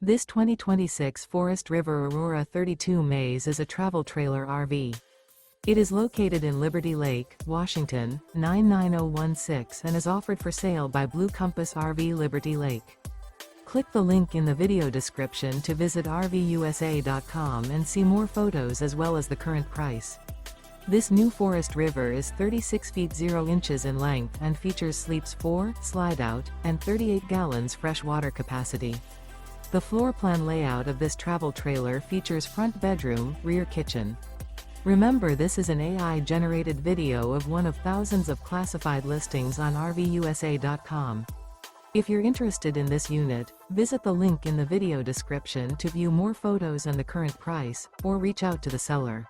This 2026 Forest River Aurora 32 Maze is a travel trailer RV. It is located in Liberty Lake, Washington, 99016 and is offered for sale by Blue Compass RV Liberty Lake. Click the link in the video description to visit RVUSA.com and see more photos as well as the current price. This new Forest River is 36 feet 0 inches in length and features sleeps 4, Slideout, and 38 gallons fresh water capacity. The floor plan layout of this travel trailer features front bedroom, rear kitchen. Remember, this is an AI-generated video of one of thousands of classified listings on RVUSA.com. If you're interested in this unit, visit the link in the video description to view more photos and the current price, or reach out to the seller.